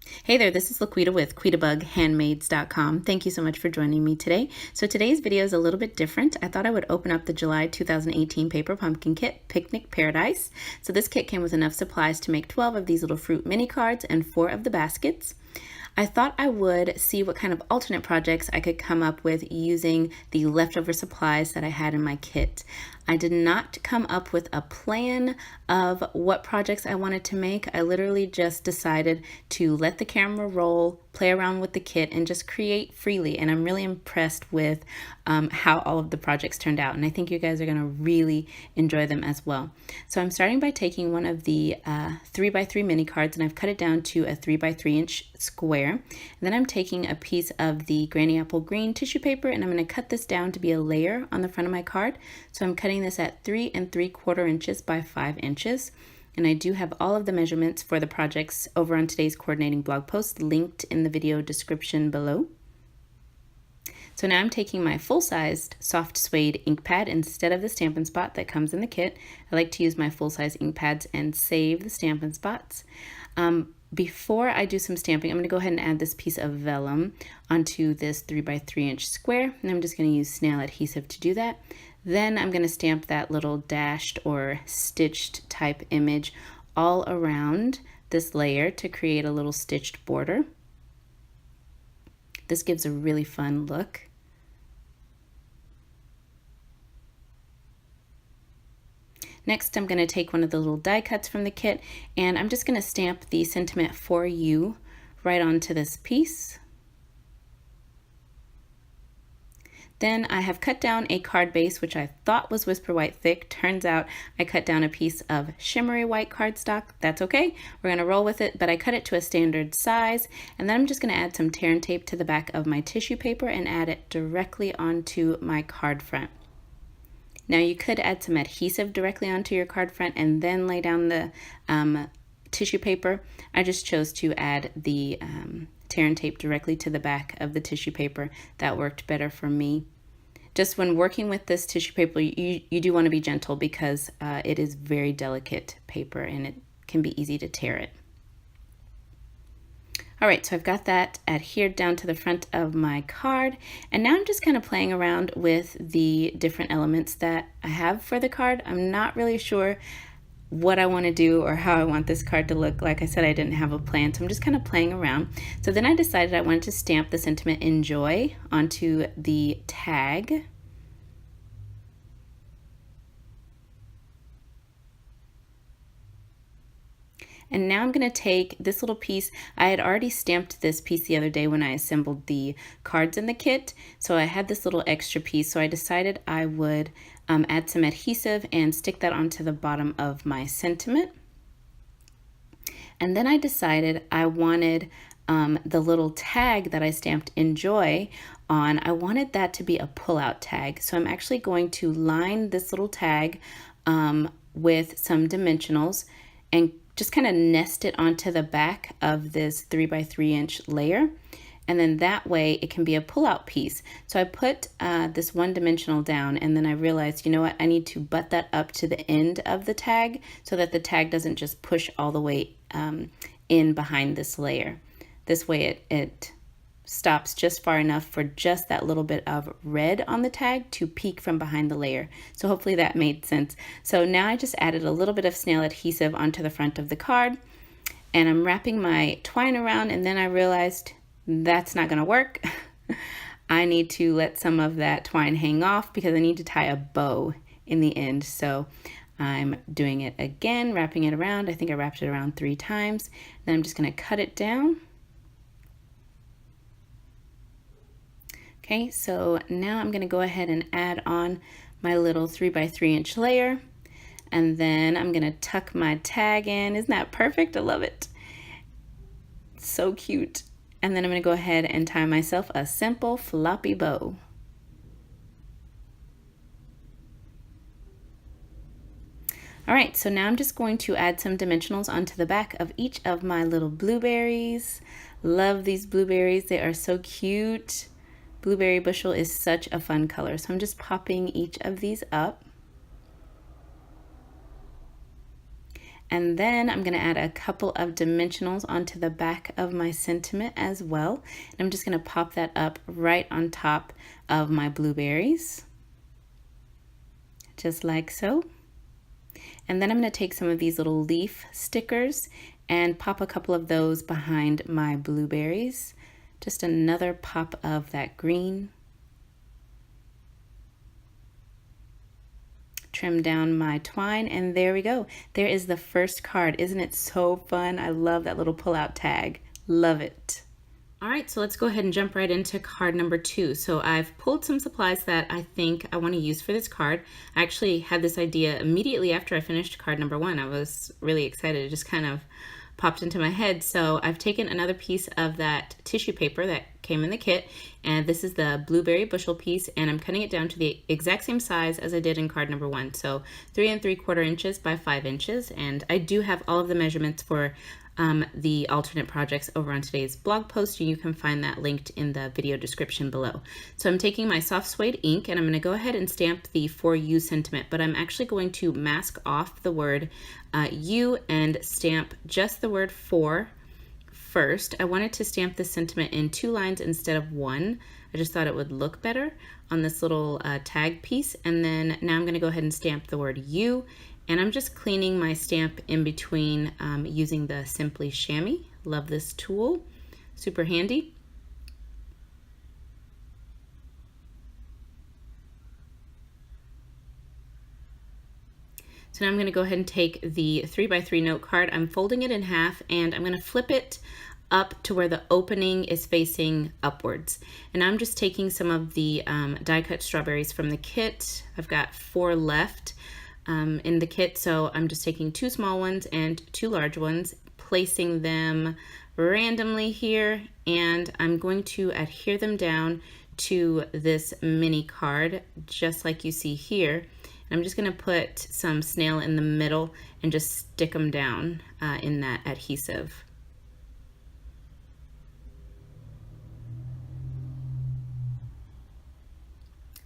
Hey there, this is LaQuita with QuitaBugHandmaids.com. Thank you so much for joining me today. So today's video is a little bit different. I thought I would open up the July 2018 Paper Pumpkin Kit, Picnic Paradise. So this kit came with enough supplies to make 12 of these little fruit mini cards and 4 of the baskets. I thought I would see what kind of alternate projects I could come up with using the leftover supplies that I had in my kit. I did not come up with a plan of what projects I wanted to make. I literally just decided to let the camera roll, play around with the kit, and just create freely. And I'm really impressed with how all of the projects turned out. And I think you guys are going to really enjoy them as well. So I'm starting by taking one of the 3x3 mini cards, and I've cut it down to a 3x3 inch square. And then I'm taking a piece of the Granny Apple Green tissue paper, and I'm going to cut this down to be a layer on the front of my card. So I'm cutting this at 3 3/4 inches by 5 inches. And I do have all of the measurements for the projects over on today's coordinating blog post linked in the video description below. So now I'm taking my full-sized soft suede ink pad instead of the Stampin' Spot that comes in the kit. I like to use my full-size ink pads and save the Stampin' Spots. Before I do some stamping, I'm going to go ahead and add this piece of vellum onto this 3x3 inch square, and I'm just going to use snail adhesive to do that. Then I'm going to stamp that little dashed or stitched type image all around this layer to create a little stitched border. This gives a really fun look. Next, I'm going to take one of the little die cuts from the kit, and I'm just going to stamp the sentiment "For You" right onto this piece. Then I have cut down a card base, which I thought was Whisper White thick. Turns out I cut down a piece of shimmery white cardstock. That's okay. We're going to roll with it, but I cut it to a standard size. And then I'm just going to add some tear and tape to the back of my tissue paper and add it directly onto my card front. Now you could add some adhesive directly onto your card front and then lay down the tissue paper. I just chose to add the tear and tape directly to the back of the tissue paper. That worked better for me. Just when working with this tissue paper, you do want to be gentle because it is very delicate paper and it can be easy to tear it. All right, so I've got that adhered down to the front of my card, and now I'm just kind of playing around with the different elements that I have for the card. I'm not really sure what I want to do or how I want this card to look. Like I said, I didn't have a plan, so I'm just kind of playing around. So then I decided I wanted to stamp the sentiment "Enjoy" onto the tag. And now I'm going to take this little piece. I had already stamped this piece the other day when I assembled the cards in the kit. So I had this little extra piece. So I decided I would add some adhesive and stick that onto the bottom of my sentiment. And then I decided I wanted the little tag that I stamped "Enjoy" on, I wanted that to be a pull-out tag. So I'm actually going to line this little tag with some dimensionals and just kind of nest it onto the back of this 3x3 inch layer. And then that way it can be a pull-out piece. So I put this one dimensional down, and then I realized, you know what, I need to butt that up to the end of the tag so that the tag doesn't just push all the way in behind this layer. This way it stops just far enough for just that little bit of red on the tag to peek from behind the layer. So hopefully that made sense. So now I just added a little bit of snail adhesive onto the front of the card, and I'm wrapping my twine around, and then I realized that's not going to work. I need to let some of that twine hang off because I need to tie a bow in the end. So I'm doing it again, wrapping it around. I think I wrapped it around 3 times. Then I'm just going to cut it down. Okay, so now I'm going to go ahead and add on my little 3x3 inch layer, and then I'm going to tuck my tag in. Isn't that perfect? I love it. So cute. And then I'm going to go ahead and tie myself a simple floppy bow. All right, so now I'm just going to add some dimensionals onto the back of each of my little blueberries. Love these blueberries. They are so cute. Blueberry bushel is such a fun color. So I'm just popping each of these up. And then I'm gonna add a couple of dimensionals onto the back of my sentiment as well. And I'm just gonna pop that up right on top of my blueberries, just like so. And then I'm gonna take some of these little leaf stickers and pop a couple of those behind my blueberries. Just another pop of that green. Trim down my twine, and there we go. There is the first card. Isn't it so fun? I love that little pull-out tag. Love it. All right, so let's go ahead and jump right into card number 2. So I've pulled some supplies that I think I want to use for this card. I actually had this idea immediately after I finished card number 1. I was really excited. It just kind of popped into my head. So I've taken another piece of that tissue paper that came in the kit, and this is the blueberry bushel piece, and I'm cutting it down to the exact same size as I did in card number 1. So 3 3/4 inches by 5 inches, and I do have all of the measurements for the alternate projects over on today's blog post, and you can find that linked in the video description below. So I'm taking my soft suede ink and I'm going to go ahead and stamp the For You sentiment, but I'm actually going to mask off the word you and stamp just the word for first. I wanted to stamp the sentiment in 2 lines instead of 1. I just thought it would look better on this little tag piece, and then now I'm going to go ahead and stamp the word you. And I'm just cleaning my stamp in between using the Simply Chamois. Love this tool, super handy. So now I'm going to go ahead and take the 3 by 3 note card. I'm folding it in half, and I'm going to flip it up to where the opening is facing upwards. And I'm just taking some of the die cut strawberries from the kit. I've got 4 left in the kit, so I'm just taking 2 small ones and 2 large ones, placing them randomly here, and I'm going to adhere them down to this mini card just like you see here. And I'm just going to put some snail in the middle and just stick them down in that adhesive.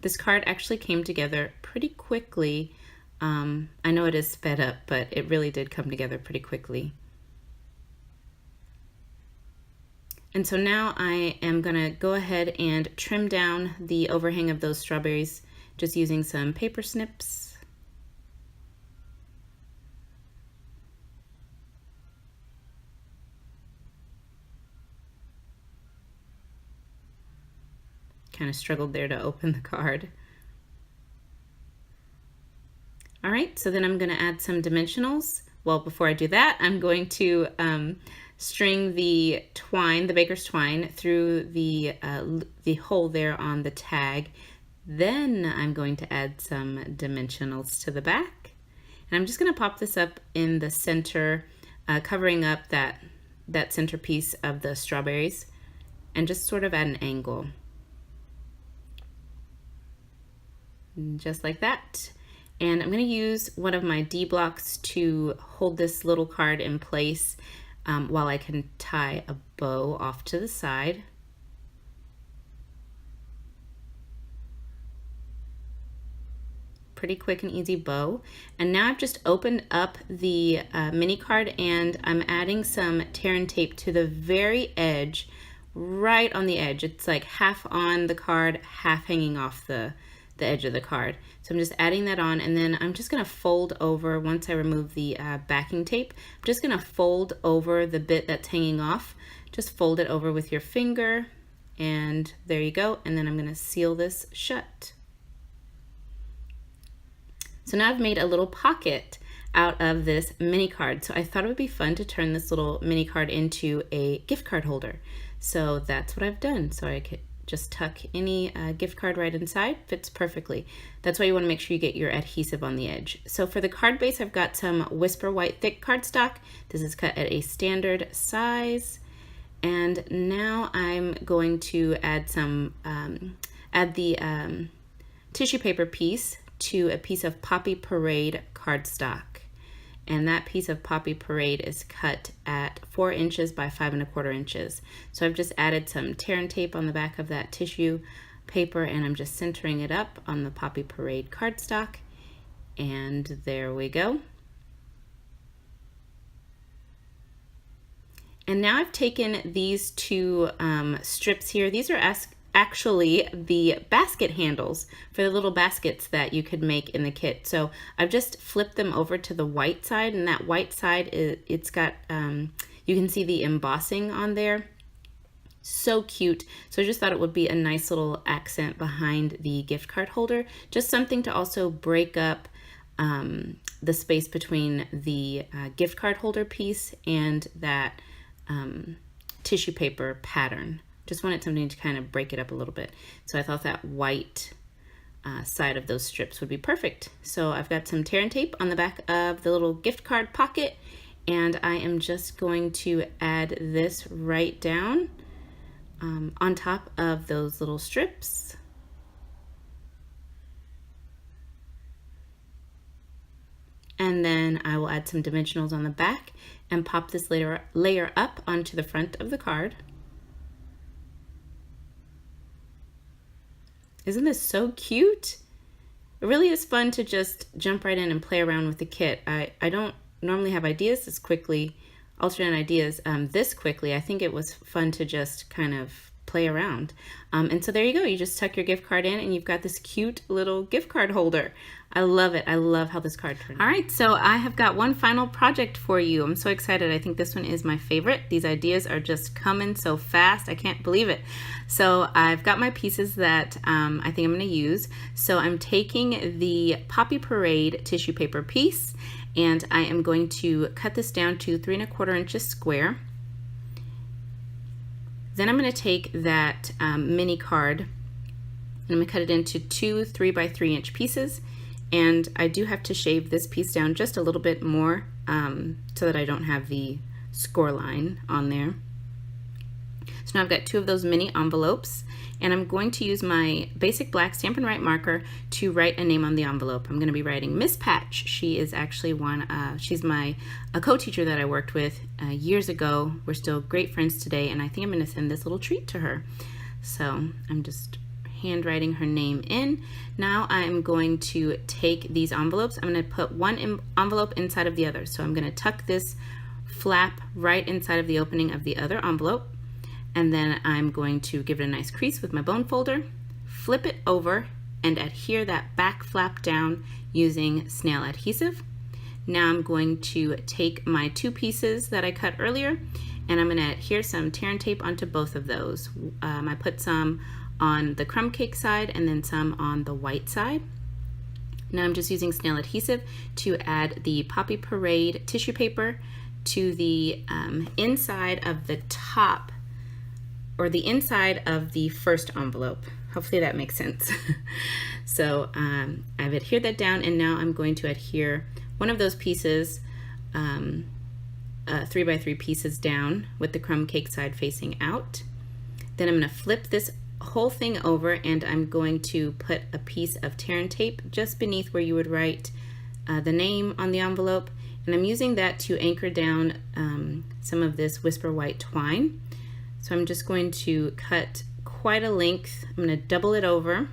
This card actually came together pretty quickly. I know it is sped up, but it really did come together pretty quickly. And so now I am gonna go ahead and trim down the overhang of those strawberries just using some paper snips. Kind of struggled there to open the card. All right, so then I'm going to add some dimensionals. Well, before I do that, I'm going to string the twine, the baker's twine, through the hole there on the tag. Then I'm going to add some dimensionals to the back. And I'm just going to pop this up in the center, covering up that center piece of the strawberries, and just sort of at an angle. Just like that. And I'm going to use one of my D blocks to hold this little card in place while I can tie a bow off to the side. Pretty quick and easy bow. And now I've just opened up the mini card, and I'm adding some tear and tape to the very edge, right on the edge. It's like half on the card, half hanging off the edge of the card. So I'm just adding that on, and then I'm just going to fold over, once I remove the backing tape, I'm just going to fold over the bit that's hanging off. Just fold it over with your finger, and there you go. And then I'm going to seal this shut. So now I've made a little pocket out of this mini card. So I thought it would be fun to turn this little mini card into a gift card holder. So that's what I've done. So I could just tuck any gift card right inside, fits perfectly. That's why you want to make sure you get your adhesive on the edge. So for the card base, I've got some Whisper White thick cardstock. This is cut at a standard size. And now I'm going to add some, add the tissue paper piece to a piece of Poppy Parade cardstock. And that piece of Poppy Parade is cut at 4 inches by 5 1/4 inches. So I've just added some tear and tape on the back of that tissue paper, and I'm just centering it up on the Poppy Parade cardstock. And there we go. And now I've taken these two strips here. These are actually the basket handles for the little baskets that you could make in the kit. So I've just flipped them over to the white side, and that white side, it's got, you can see the embossing on there. So cute. So I just thought it would be a nice little accent behind the gift card holder. Just something to also break up the space between the gift card holder piece and that tissue paper pattern. Just wanted something to kind of break it up a little bit. So I thought that white side of those strips would be perfect. So I've got some tear and tape on the back of the little gift card pocket, and I am just going to add this right down on top of those little strips. And then I will add some dimensionals on the back and pop this layer up onto the front of the card. Isn't this so cute? It really is fun to just jump right in and play around with the kit. I don't normally have ideas this quickly, alternate ideas this quickly. I think it was fun to just kind of play around. And so there you go. You just tuck your gift card in and you've got this cute little gift card holder. I love it. I love how this card turned out. All right, so I have got one final project for you. I'm so excited. I think this one is my favorite. These ideas are just coming so fast. I can't believe it. So I've got my pieces that I think I'm going to use. So I'm taking the Poppy Parade tissue paper piece, and I am going to cut this down to 3 1/4 inches square. Then I'm going to take that mini card and I'm going to cut it into 2 3 by 3 inch pieces. And I do have to shave this piece down just a little bit more so that I don't have the score line on there. So now I've got 2 of those mini envelopes, and I'm going to use my basic black Stampin' Write marker to write a name on the envelope. I'm going to be writing Miss Patch. She is actually she's a co-teacher that I worked with years ago. We're still great friends today, and I think I'm going to send this little treat to her. So I'm just handwriting her name in. Now I'm going to take these envelopes. I'm going to put one envelope inside of the other. So I'm going to tuck this flap right inside of the opening of the other envelope, and then I'm going to give it a nice crease with my bone folder, flip it over, and adhere that back flap down using snail adhesive. Now I'm going to take my 2 pieces that I cut earlier, and I'm going to adhere some tear and tape onto both of those. I put some on the crumb cake side and then some on the white side. Now I'm just using snail adhesive to add the Poppy Parade tissue paper to the inside of the top, or the inside of the first envelope. Hopefully that makes sense. So I've adhered that down, and now I'm going to adhere one of those pieces, 3 by 3 pieces down with the crumb cake side facing out. Then I'm going to flip this whole thing over, and I'm going to put a piece of tear and tape just beneath where you would write the name on the envelope, and I'm using that to anchor down some of this Whisper White twine. So I'm just going to cut quite a length. I'm going to double it over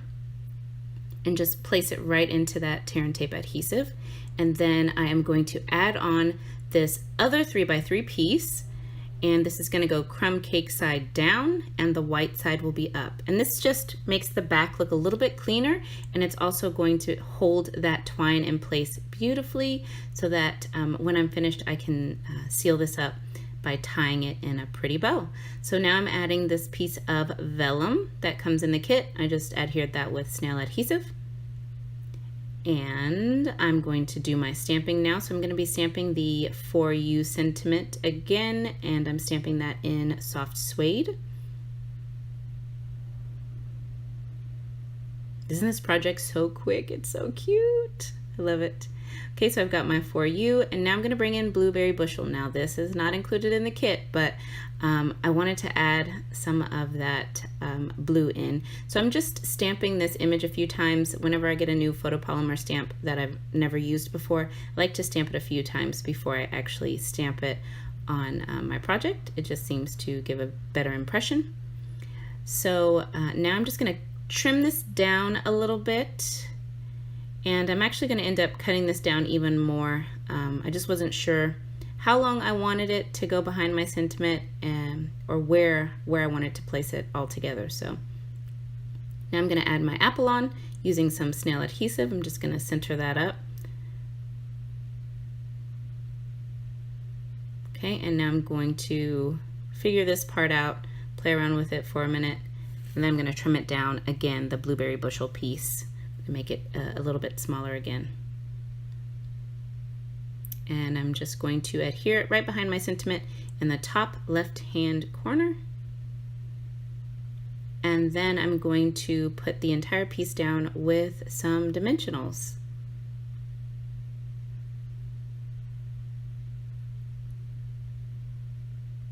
and just place it right into that tear and tape adhesive, and then I am going to add on this other 3 by 3 piece, and this is going to go crumb cake side down and the white side will be up. And this just makes the back look a little bit cleaner, and it's also going to hold that twine in place beautifully so that when I'm finished I can seal this up by tying it in a pretty bow. So now I'm adding this piece of vellum that comes in the kit. I just adhered that with snail adhesive. And I'm going to do my stamping now. So I'm going to be stamping the For You sentiment again, and I'm stamping that in soft suede. Isn't this project so quick? It's so cute. I love it. Okay, so I've got my For You, and now I'm going to bring in Blueberry Bushel. Now this is not included in the kit, but I wanted to add some of that blue in. So I'm just stamping this image a few times. Whenever I get a new photopolymer stamp that I've never used before, I like to stamp it a few times before I actually stamp it on my project. It just seems to give a better impression. So now I'm just going to trim this down a little bit. And I'm actually going to end up cutting this down even more. I just wasn't sure how long I wanted it to go behind my sentiment, and or where I wanted to place it all together. So now I'm going to add my apple on using some snail adhesive. I'm just going to center that up. Okay, and now I'm going to figure this part out, play around with it for a minute, and then I'm going to trim it down again, the blueberry bushel piece, to make it a little bit smaller again. And I'm just going to adhere it right behind my sentiment in the top left hand corner. And then I'm going to put the entire piece down with some dimensionals.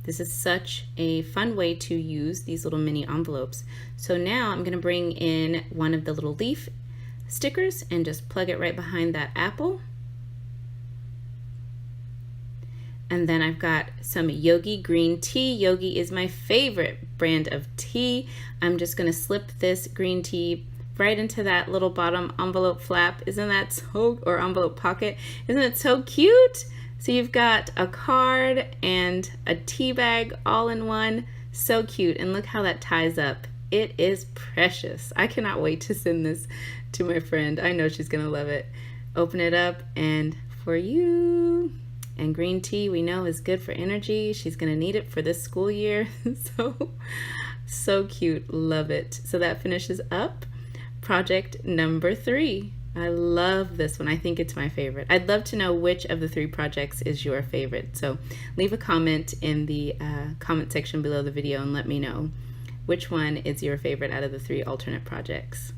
This is such a fun way to use these little mini envelopes. So now I'm going to bring in one of the little leaf stickers and just plug it right behind that apple. And then I've got some Yogi green tea. Yogi is my favorite brand of tea. I'm just going to slip this green tea right into that little bottom envelope flap. Isn't that so, or envelope pocket? Isn't it so cute? So you've got a card and a tea bag all in one. So cute. And look how that ties up. It is precious. I cannot wait to send this to my friend. I know she's going to love it. Open it up, and for you. And green tea, we know, is good for energy. She's going to need it for this school year. So cute. Love it. So that finishes up project number 3. I love this one. I think it's my favorite. I'd love to know which of the 3 projects is your favorite. So leave a comment in the comment section below the video and let me know which one is your favorite out of the 3 alternate projects.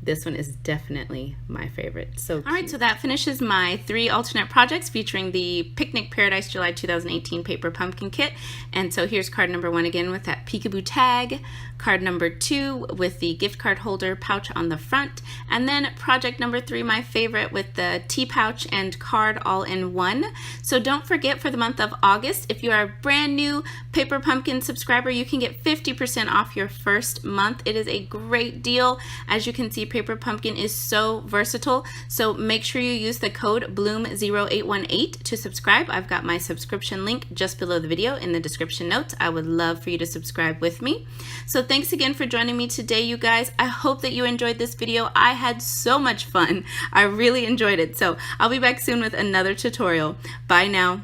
This one is definitely my favorite. So cute. All right, so that finishes my 3 alternate projects featuring the Picnic Paradise July 2018 Paper Pumpkin Kit. And so here's card number 1 again with that peekaboo tag. Card number 2 with the gift card holder pouch on the front. And then project number 3, my favorite, with the tea pouch and card all in one. So don't forget, for the month of August, if you are a brand new Paper Pumpkin subscriber, you can get 50% off your first month. It is a great deal. As you can see, Paper Pumpkin is so versatile, so make sure you use the code BLOOM0818 to subscribe. I've got my subscription link just below the video in the description notes. I would love for you to subscribe with me. So thanks again for joining me today, you guys. I hope that you enjoyed this video. I had so much fun. I really enjoyed it. So I'll be back soon with another tutorial. Bye now.